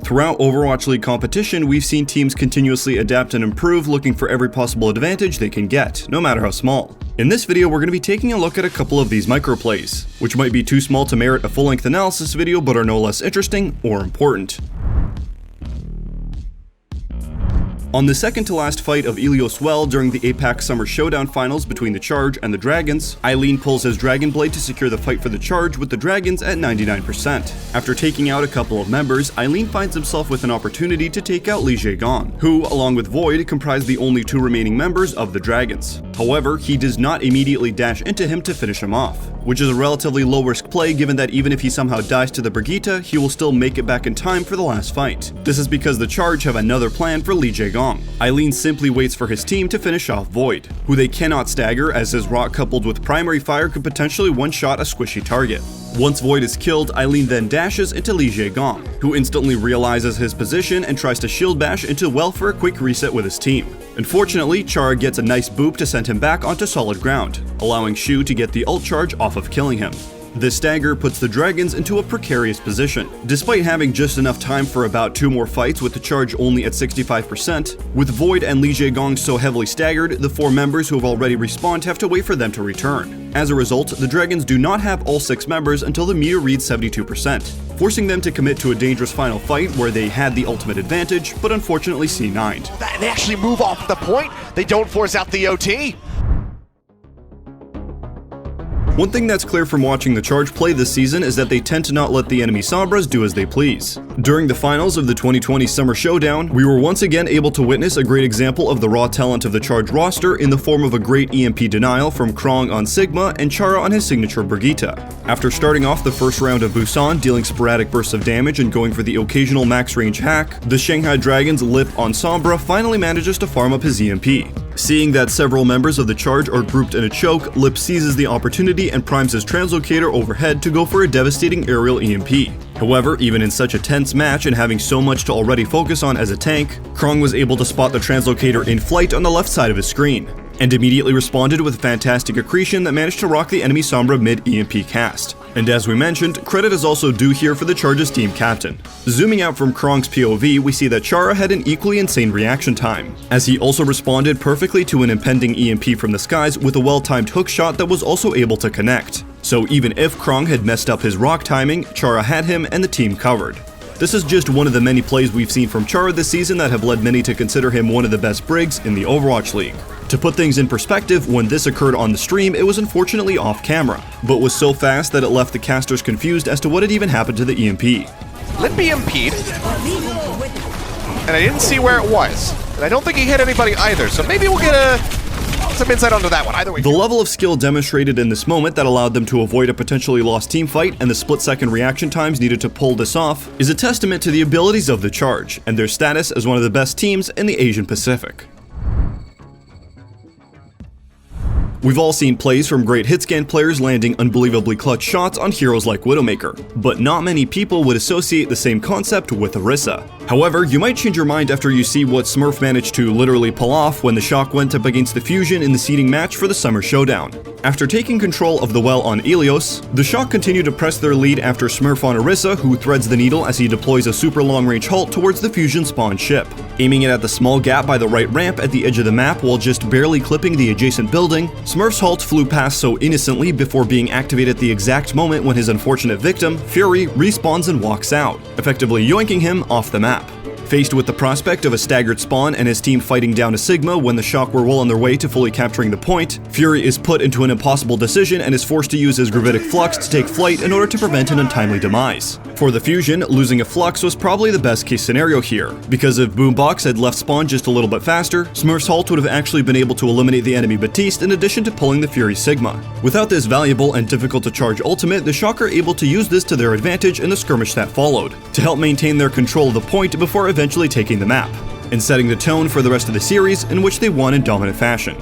Throughout Overwatch League competition, we've seen teams continuously adapt and improve, looking for every possible advantage they can get, no matter how small. In this video, we're going to be taking a look at a couple of these microplays, which might be too small to merit a full-length analysis video but are no less interesting or important. On the second to last fight of Ilios Well during the APAC Summer Showdown finals between the Charge and the Dragons, Eileen pulls his Dragon Blade to secure the fight for the Charge with the Dragons at 99%. After taking out a couple of members, Eileen finds himself with an opportunity to take out Li Zhegang, who, along with Void, comprise the only two remaining members of the Dragons. However, he does not immediately dash into him to finish him off, which is a relatively low-risk play given that even if he somehow dies to the Brigitte, he will still make it back in time for the last fight. This is because the Charge have another plan for Li Zhegang. Eileen simply waits for his team to finish off Void, who they cannot stagger as his rock coupled with primary fire could potentially one-shot a squishy target. Once Void is killed, Eileen then dashes into Li Zhegang, who instantly realizes his position and tries to shield bash into Well for a quick reset with his team. Unfortunately, Chara gets a nice boop to send him back onto solid ground, allowing Shu to get the ult charge off of killing him. This stagger puts the Dragons into a precarious position. Despite having just enough time for about 2 more fights with the Charge only at 65%, with Void and Li Zhegang so heavily staggered, the 4 members who have already respawned have to wait for them to return. As a result, the Dragons do not have all 6 members until the meter reads 72%, forcing them to commit to a dangerous final fight where they had the ultimate advantage, but unfortunately C9'd. They actually move off the point, they don't force out the OT. One thing that's clear from watching the Charge play this season is that they tend to not let the enemy Sombras do as they please. During the finals of the 2020 Summer Showdown, we were once again able to witness a great example of the raw talent of the Charge roster in the form of a great EMP denial from Krong on Sigma and Chara on his signature Brigitte. After starting off the first round of Busan, dealing sporadic bursts of damage and going for the occasional max range hack, the Shanghai Dragons' Lip on Sombra finally manages to farm up his EMP. Seeing that several members of the Charge are grouped in a choke, Lip seizes the opportunity and primes his translocator overhead to go for a devastating aerial EMP. However, even in such a tense match and having so much to already focus on as a tank, Krong was able to spot the translocator in flight on the left side of his screen, and immediately responded with fantastic accretion that managed to rock the enemy Sombra mid-EMP cast. And as we mentioned, credit is also due here for the Charge's team captain. Zooming out from Krong's POV, we see that Chara had an equally insane reaction time, as he also responded perfectly to an impending EMP from the skies with a well-timed hook shot that was also able to connect. So even if Krong had messed up his rock timing, Chara had him and the team covered. This is just one of the many plays we've seen from Chara this season that have led many to consider him one of the best Brigs in the Overwatch League. To put things in perspective, when this occurred on the stream, it was unfortunately off camera, but was so fast that it left the casters confused as to what had even happened to the EMP. Lit EMP'd, and I didn't see where it was, and I don't think he hit anybody either, so maybe we'll get some insight onto that one. Either way. The level of skill demonstrated in this moment that allowed them to avoid a potentially lost team fight and the split-second reaction times needed to pull this off is a testament to the abilities of the Charge and their status as one of the best teams in the Asian Pacific. We've all seen plays from great hitscan players landing unbelievably clutch shots on heroes like Widowmaker, but not many people would associate the same concept with Orisa. However, you might change your mind after you see what Smurf managed to literally pull off when the Shock went up against the Fusion in the seeding match for the Summer Showdown. After taking control of the Well on Ilios, the Shock continue to press their lead after Smurf on Orisa, who threads the needle as he deploys a super long-range halt towards the Fusion spawn ship. Aiming it at the small gap by the right ramp at the edge of the map while just barely clipping the adjacent building, Smurf's halt flew past so innocently before being activated at the exact moment when his unfortunate victim, Fury, respawns and walks out, effectively yoinking him off the map. Faced with the prospect of a staggered spawn and his team fighting down a Sigma when the Shock were well on their way to fully capturing the point, Fury is put into an impossible decision and is forced to use his gravitic flux to take flight in order to prevent an untimely demise. For the Fusion, losing a flux was probably the best case scenario here, because if Boombox had left spawn just a little bit faster, Smurf's halt would have actually been able to eliminate the enemy Batiste in addition to pulling the Fury Sigma. Without this valuable and difficult to charge ultimate, the Shock are able to use this to their advantage in the skirmish that followed, to help maintain their control of the point before eventually taking the map, and setting the tone for the rest of the series in which they won in dominant fashion.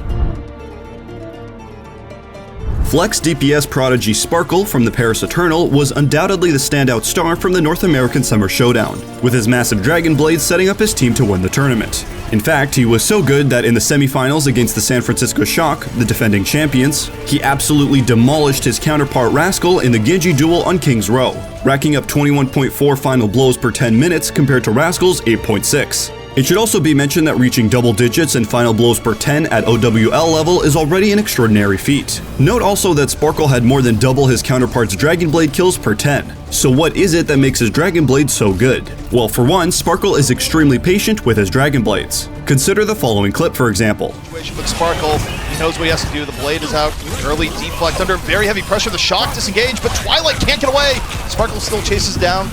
Flex DPS prodigy Sp9rk1e from the Paris Eternal was undoubtedly the standout star from the North American Summer Showdown, with his massive Dragon Blade setting up his team to win the tournament. In fact, he was so good that in the semifinals against the San Francisco Shock, the defending champions, he absolutely demolished his counterpart Rascal in the Genji duel on King's Row, racking up 21.4 final blows per 10 minutes compared to Rascal's 8.6. It should also be mentioned that reaching double digits in final blows per 10 at OWL level is already an extraordinary feat. Note also that Sp9rk1e had more than double his counterpart's Dragon Blade kills per 10. So what is it that makes his Dragon Blade so good? Well, for one, Sp9rk1e is extremely patient with his Dragon Blades. Consider the following clip, for example. With Sp9rk1e, he knows what he has to do. The blade is out, early deflect under very heavy pressure. The shock disengaged, but Twilight can't get away. Sp9rk1e still chases down.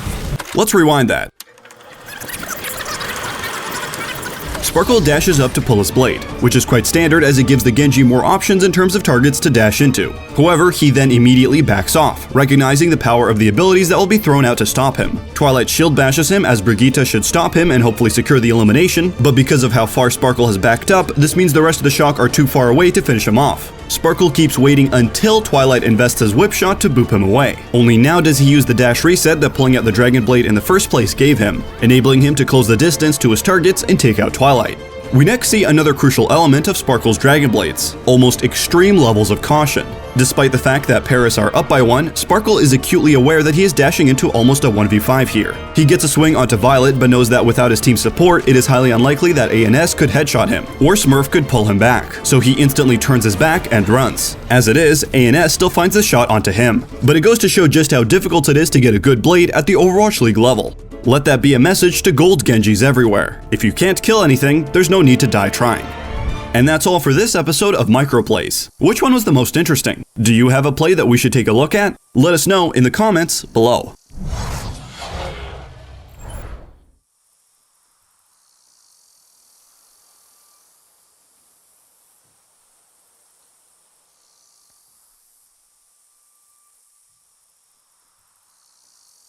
Let's rewind that. Sp9rk1e dashes up to pull his blade, which is quite standard as it gives the Genji more options in terms of targets to dash into. However, he then immediately backs off, recognizing the power of the abilities that will be thrown out to stop him. Twilight shield bashes him as Brigitte should stop him and hopefully secure the elimination, but because of how far Sp9rk1e has backed up, this means the rest of the Shock are too far away to finish him off. Sp9rk1e keeps waiting until Twilight invests his whip shot to boop him away. Only now does he use the dash reset that pulling out the Dragon Blade in the first place gave him, enabling him to close the distance to his targets and take out Twilight. We next see another crucial element of Sp9rk1e's Dragon Blades, almost extreme levels of caution. Despite the fact that Paris are up by 1, Sp9rk1e is acutely aware that he is dashing into almost a 1v5 here. He gets a swing onto Violet but knows that without his team's support, it is highly unlikely that ANS could headshot him, or Smurf could pull him back, so he instantly turns his back and runs. As it is, ANS still finds the shot onto him. But it goes to show just how difficult it is to get a good blade at the Overwatch League level. Let that be a message to gold Genjis everywhere. If you can't kill anything, there's no need to die trying. And that's all for this episode of Microplays. Which one was the most interesting? Do you have a play that we should take a look at? Let us know in the comments below.